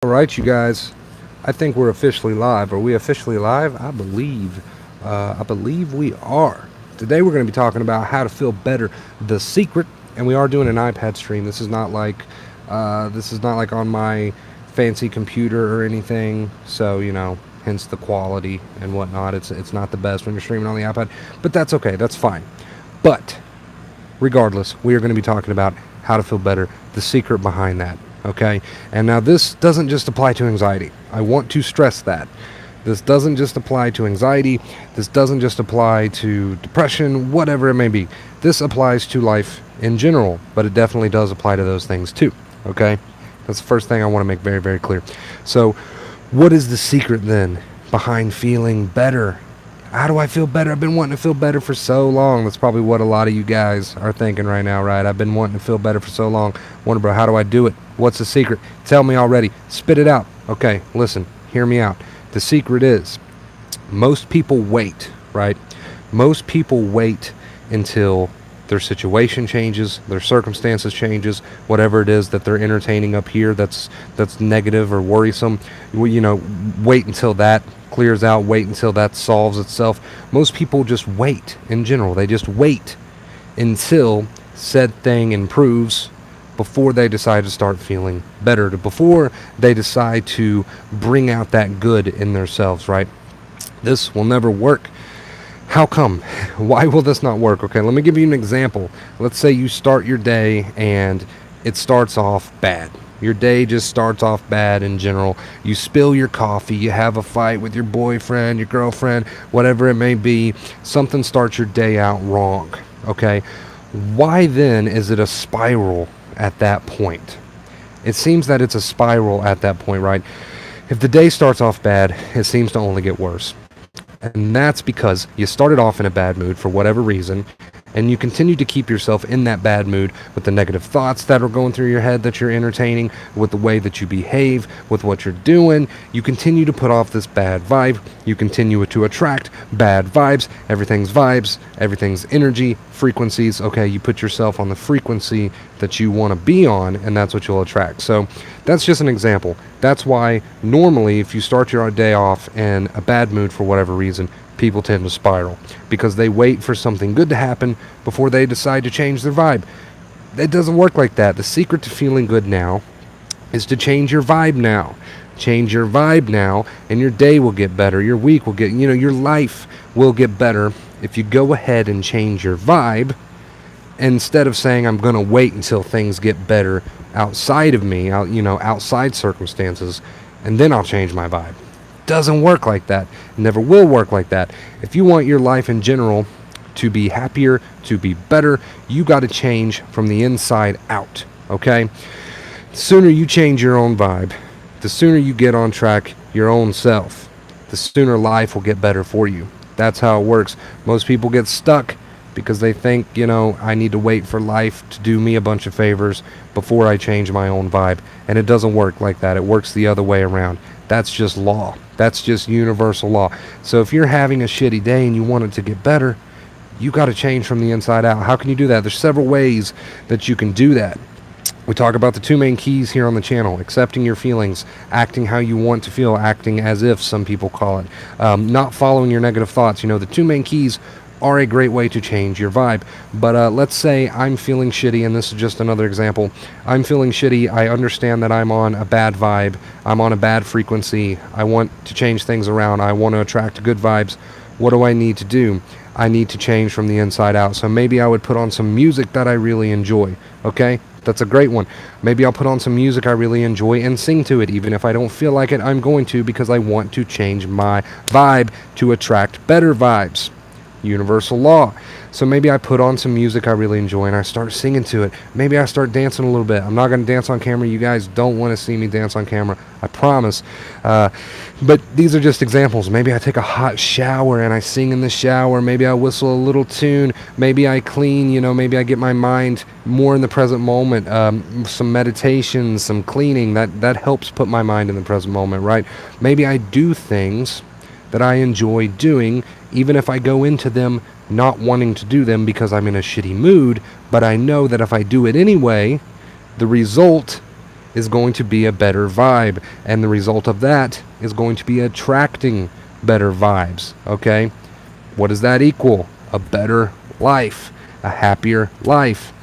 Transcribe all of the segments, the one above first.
All right, you guys. I think we're officially live. Are we officially live? I believe we are. Today we're going to be talking about how to feel better, the secret, and we are doing an iPad stream. This is not like on my fancy computer or anything. So hence the quality and whatnot. It's not the best when you're streaming on the iPad, but that's okay. That's fine. But regardless, we are going to be talking about how to feel better, the secret behind that. Okay? And now this doesn't just apply to anxiety. I want to stress that. This doesn't just apply to anxiety. This doesn't just apply to depression, whatever it may be. This applies to life in general, but it definitely does apply to those things too. Okay? That's the first thing I want to make very, very clear. So, what is the secret then behind feeling better? How do I feel better? I've been wanting to feel better for so long. That's probably what a lot of you guys are thinking right now, right? I've been wanting to feel better for so long. Wonder, bro, how do I do it? What's the secret? Tell me already. Spit it out. Okay, listen, hear me out. The secret is most people wait, right? Most people wait until their situation changes, their circumstances changes, whatever it is that they're entertaining up here that's negative or worrisome. Wait until that clears out, wait until that solves itself. Most people just wait in general. They just wait until said thing improves before they decide to start feeling better, before they decide to bring out that good in themselves, right? This will never work. How come? Why will this not work? Okay, let me give you an example. Let's say you start your day and it starts off bad. Your day just starts off bad in general. You spill your coffee, you have a fight with your boyfriend, your girlfriend, whatever it may be. Something starts your day out wrong. Okay? Why then is it a spiral at that point? It seems that it's a spiral at that point, right? If the day starts off bad, it seems to only get worse. And that's because you started off in a bad mood for whatever reason, and you continue to keep yourself in that bad mood with the negative thoughts that are going through your head that you're entertaining, with the way that you behave, with what you're doing. You continue to put off this bad vibe. You continue to attract bad vibes. Everything's energy, frequencies. Okay, you put yourself on the frequency that you want to be on, and that's what you'll attract. So that's just an example. That's why normally if you start your day off in a bad mood for whatever reason, people tend to spiral because they wait for something good to happen before they decide to change their vibe. It doesn't work like that. The secret to feeling good now is to change your vibe now. Change your vibe now, and your day will get better. Your week will get, your life will get better if you go ahead and change your vibe instead of saying, I'm going to wait until things get better outside of me, outside circumstances, and then I'll change my vibe. Doesn't work like that. Never will work like that. If you want your life in general to be happier, to be better, you got to change from the inside out. Okay? The sooner you change your own vibe, the sooner you get on track your own self, the sooner life will get better for you. That's how it works. Most people get stuck because they think, I need to wait for life to do me a bunch of favors before I change my own vibe. And it doesn't work like that. It works the other way around. That's just law. That's just universal law. So if you're having a shitty day and you want it to get better, you got to change from the inside out. How can you do that? There's several ways that you can do that. We talk about the two main keys here on the channel: accepting your feelings, acting how you want to feel, acting as if, some people call it, not following your negative thoughts. The two main keys are a great way to change your vibe. But let's say I'm feeling shitty, and this is just another example. I'm feeling shitty. I understand that I'm on a bad vibe. I'm on a bad frequency. I want to change things around. I want to attract good vibes. What do I need to do? I need to change from the inside out. So maybe I would put on some music that I really enjoy. Okay? That's a great one. Maybe I'll put on some music I really enjoy and sing to it. Even if I don't feel like it, I'm going to, because I want to change my vibe to attract better vibes. Universal law. So maybe I put on some music I really enjoy and I start singing to it. Maybe I start dancing a little bit. I'm not going to dance on camera. You guys don't want to see me dance on camera, I promise. But these are just examples. Maybe I take a hot shower and I sing in the shower. Maybe I whistle a little tune. Maybe I clean, maybe I get my mind more in the present moment. Some meditation, some cleaning, that helps put my mind in the present moment, right? Maybe I do things that I enjoy doing, even if I go into them not wanting to do them because I'm in a shitty mood, but I know that if I do it anyway, the result is going to be a better vibe. And the result of that is going to be attracting better vibes. Okay? What does that equal? A better life, a happier life.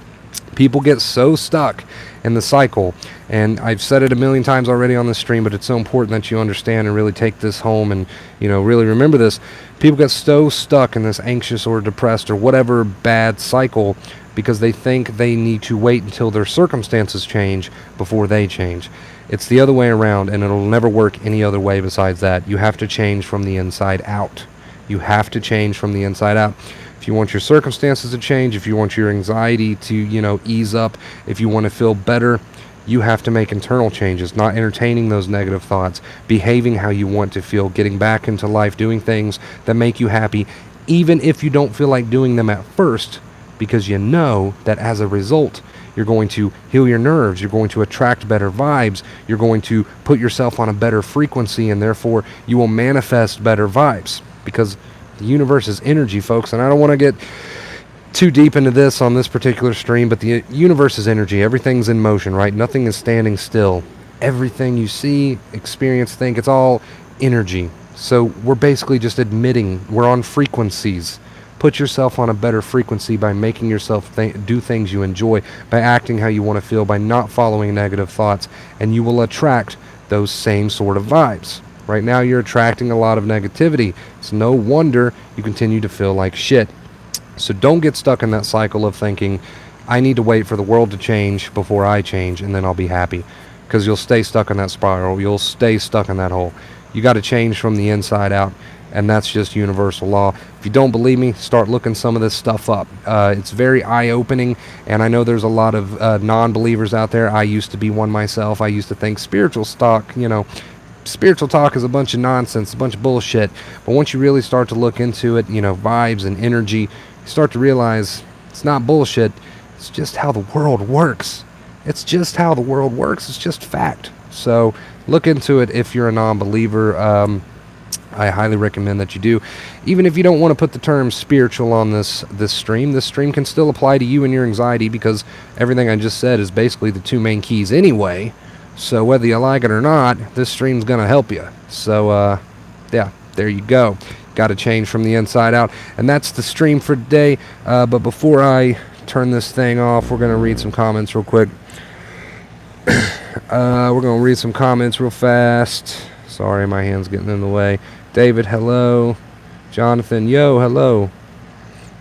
People get so stuck in the cycle, and I've said it a million times already on this stream, but it's so important that you understand and really take this home and, really remember this. People get so stuck in this anxious or depressed or whatever bad cycle because they think they need to wait until their circumstances change before they change. It's the other way around, and it'll never work any other way besides that. You have to change from the inside out. You have to change from the inside out. If you want your circumstances to change, if you want your anxiety to, ease up, if you want to feel better, you have to make internal changes, not entertaining those negative thoughts, behaving how you want to feel, getting back into life, doing things that make you happy, even if you don't feel like doing them at first, because you know that as a result, you're going to heal your nerves, you're going to attract better vibes, you're going to put yourself on a better frequency, and therefore you will manifest better vibes, because the universe is energy, folks, and I don't want to get too deep into this on this particular stream, but the universe is energy. Everything's in motion, right? Nothing is standing still. Everything you see, experience, think, it's all energy. So we're basically just admitting we're on frequencies. Put yourself on a better frequency by making yourself do things you enjoy, by acting how you want to feel, by not following negative thoughts, and you will attract those same sort of vibes. Right now you're attracting a lot of negativity. It's no wonder you continue to feel like shit. So don't get stuck in that cycle of thinking, I need to wait for the world to change before I change and then I'll be happy. Because you'll stay stuck in that spiral. You'll stay stuck in that hole. You got to change from the inside out, and that's just universal law. If you don't believe me, start looking some of this stuff up. It's very eye-opening, and I know there's a lot of non-believers out there. I used to be one myself. I used to think spiritual talk is a bunch of nonsense, a bunch of bullshit. But once you really start to look into it, vibes and energy, you start to realize it's not bullshit. It's just how the world works. It's just how the world works. It's just fact. So look into it if you're a non-believer. I highly recommend that you do. Even if you don't want to put the term spiritual on this stream can still apply to you and your anxiety, because everything I just said is basically the two main keys anyway. So whether you like it or not, this stream's going to help you. So, yeah, there you go. Got to change from the inside out. And that's the stream for today. But before I turn this thing off, we're going to read some comments real quick. We're going to read some comments real fast. Sorry, my hand's getting in the way. David, hello. Jonathan, yo, hello.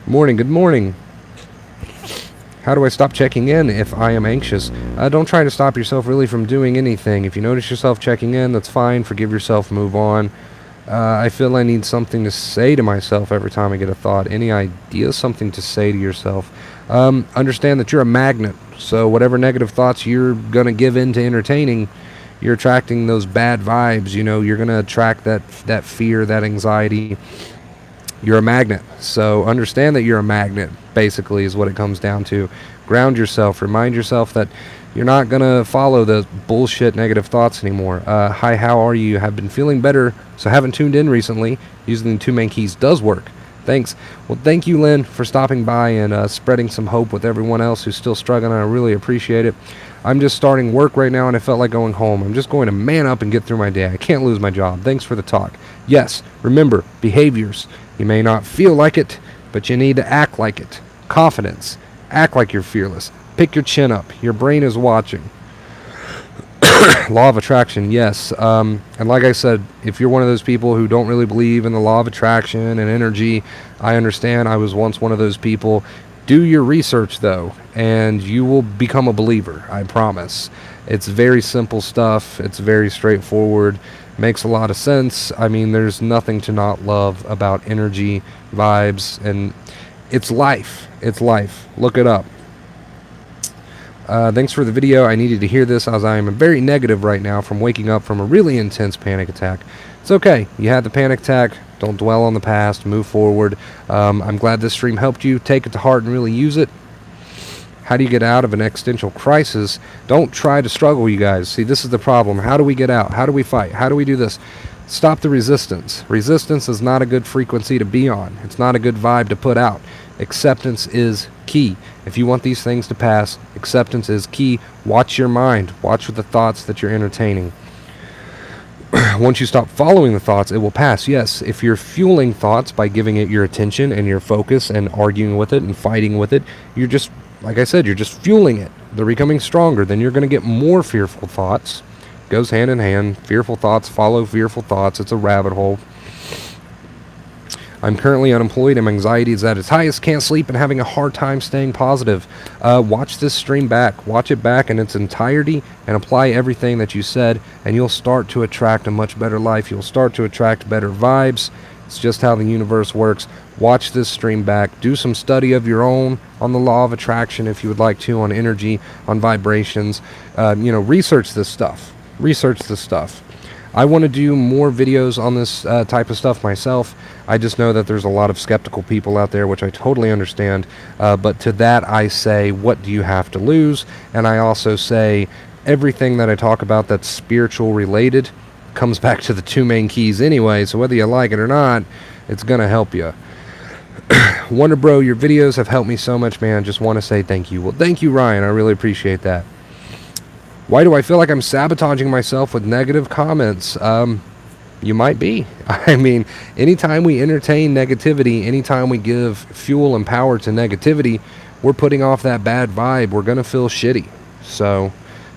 Morning, good morning. How do I stop checking in if I am anxious? Don't try to stop yourself really from doing anything. If you notice yourself checking in, that's fine. Forgive yourself, move on. I feel I need something to say to myself every time I get a thought. Any ideas? Something to say to yourself. Understand that you're a magnet. So whatever negative thoughts you're going to give in to entertaining, you're attracting those bad vibes. You're going to attract that fear, that anxiety. You're a magnet. So understand that you're a magnet, basically, is what it comes down to. Ground yourself. Remind yourself that you're not going to follow the bullshit negative thoughts anymore. Hi, how are you? Have been feeling better, so haven't tuned in recently. Using the two main keys does work. Thanks. Well, thank you, Lynn, for stopping by and spreading some hope with everyone else who's still struggling. I really appreciate it. I'm just starting work right now, and I felt like going home. I'm just going to man up and get through my day. I can't lose my job. Thanks for the talk. Yes, remember, behaviors. You may not feel like it, but you need to act like it. Confidence. Act like you're fearless. Pick your chin up. Your brain is watching. Law of attraction, yes. And like I said, if you're one of those people who don't really believe in the law of attraction and energy, I understand. I was once one of those people. Do your research, though, and you will become a believer, I promise. It's very simple stuff. It's very straightforward. Makes a lot of sense. I mean, there's nothing to not love about energy, vibes, and it's life. It's life. Look it up. Thanks for the video. I needed to hear this as I am very negative right now from waking up from a really intense panic attack. It's okay. You had the panic attack. Don't dwell on the past. Move forward. I'm glad this stream helped you. Take it to heart and really use it. How do you get out of an existential crisis? Don't try to struggle, you guys. See, this is the problem. How do we get out? How do we fight? How do we do this? Stop the resistance. Resistance is not a good frequency to be on. It's not a good vibe to put out. Acceptance is key. If you want these things to pass, acceptance is key. Watch your mind. Watch the thoughts that you're entertaining. Once you stop following the thoughts, it will pass. Yes, if you're fueling thoughts by giving it your attention and your focus and arguing with it and fighting with it, you're just, like I said, you're just fueling it. They're becoming stronger. Then you're going to get more fearful thoughts. Goes hand in hand. Fearful thoughts follow fearful thoughts. It's a rabbit hole. I'm currently unemployed and my anxiety is at its highest, can't sleep, and having a hard time staying positive. Watch this stream back. Watch it back in its entirety and apply everything that you said, and you'll start to attract a much better life. You'll start to attract better vibes. It's just how the universe works. Watch this stream back. Do some study of your own on the law of attraction if you would like to, on energy, on vibrations. Research this stuff. Research this stuff. I want to do more videos on this type of stuff myself. I just know that there's a lot of skeptical people out there, which I totally understand. But to that I say, what do you have to lose? And I also say, everything that I talk about that's spiritual related comes back to the two main keys anyway. So whether you like it or not, it's going to help you. Wonder Bro, your videos have helped me so much, man. Just want to say thank you. Well, thank you, Ryan. I really appreciate that. Why do I feel like I'm sabotaging myself with negative comments? You might be. I mean, anytime we entertain negativity, anytime we give fuel and power to negativity, we're putting off that bad vibe. We're going to feel shitty. So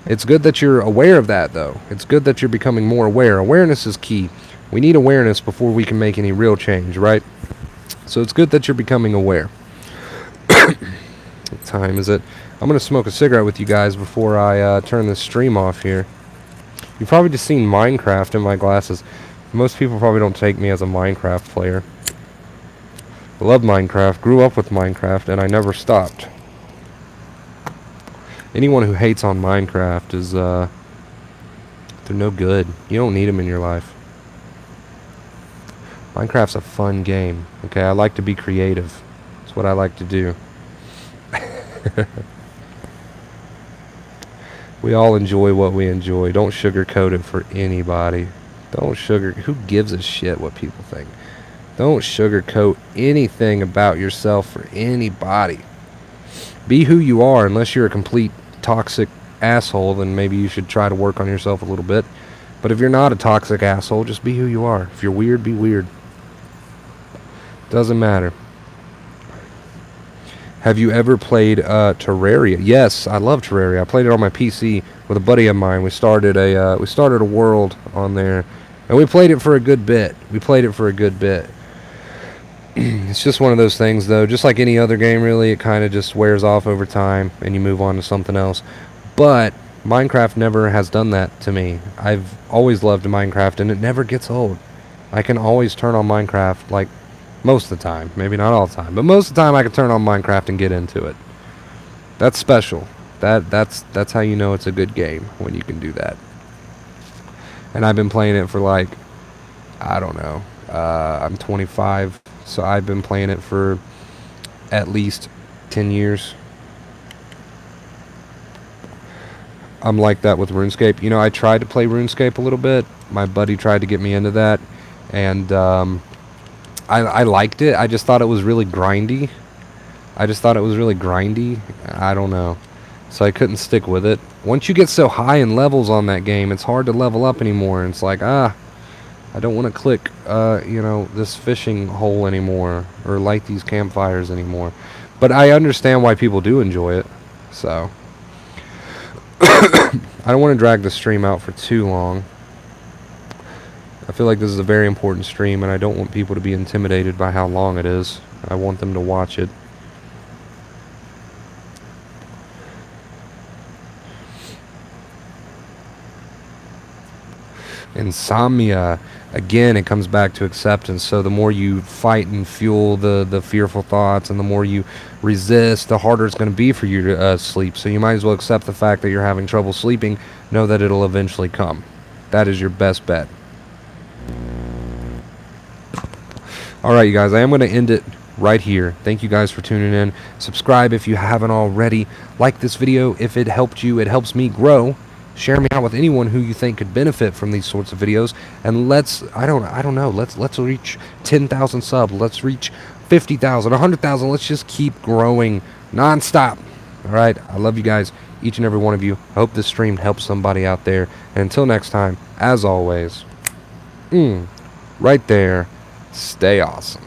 it's good that you're aware of that, though. It's good that you're becoming more aware. Awareness is key. We need awareness before we can make any real change, right? So it's good that you're becoming aware. What time is it? I'm going to smoke a cigarette with you guys before I turn this stream off here. You've probably just seen Minecraft in my glasses. Most people probably don't take me as a Minecraft player. I love Minecraft, grew up with Minecraft, and I never stopped. Anyone who hates on Minecraft is, they're no good. You don't need them in your life. Minecraft's a fun game, okay? I like to be creative. That's what I like to do. We all enjoy what we enjoy. Don't sugarcoat it for anybody. Who gives a shit what people think? Don't sugarcoat anything about yourself for anybody. Be who you are. Unless you're a complete toxic asshole, then maybe you should try to work on yourself a little bit. But if you're not a toxic asshole, just be who you are. If you're weird, be weird. Doesn't matter. Have you ever played Terraria? Yes, I love Terraria. I played it on my PC with a buddy of mine. We started a world on there, and we played it for a good bit. It's just one of those things, though. Just like any other game, really, it kind of just wears off over time, and you move on to something else. But Minecraft never has done that to me. I've always loved Minecraft, and it never gets old. I can always turn on Minecraft, like, most of the time. Maybe not all the time, but most of the time I can turn on Minecraft and get into it. That's special. That's how you know it's a good game, when you can do that. And I've been playing it for, like, I don't know. I'm 25, so I've been playing it for at least 10 years. I'm like that with RuneScape. You know, I tried to play RuneScape a little bit. My buddy tried to get me into that, and I liked it. I just thought it was really grindy. I don't know. So I couldn't stick with it. Once you get so high in levels on that game, it's hard to level up anymore. And it's like, I don't want to click, this fishing hole anymore, or light these campfires anymore. But I understand why people do enjoy it. So I don't want to drag the stream out for too long. I feel like this is a very important stream, and I don't want people to be intimidated by how long it is. I want them to watch it. Insomnia. Again, it comes back to acceptance. So the more you fight and fuel the fearful thoughts, and the more you resist, the harder it's going to be for you to sleep. So you might as well accept the fact that you're having trouble sleeping. Know that it'll eventually come. That is your best bet. Alright, you guys, I am going to end it right here. Thank you guys for tuning in. Subscribe if you haven't already. Like this video if it helped you. It helps me grow. Share me out with anyone who you think could benefit from these sorts of videos. And let's reach 10,000 subs. Let's reach 50,000, 100,000. Let's just keep growing nonstop. All right. I love you guys, each and every one of you. I hope this stream helps somebody out there. And until next time, as always, right there, stay awesome.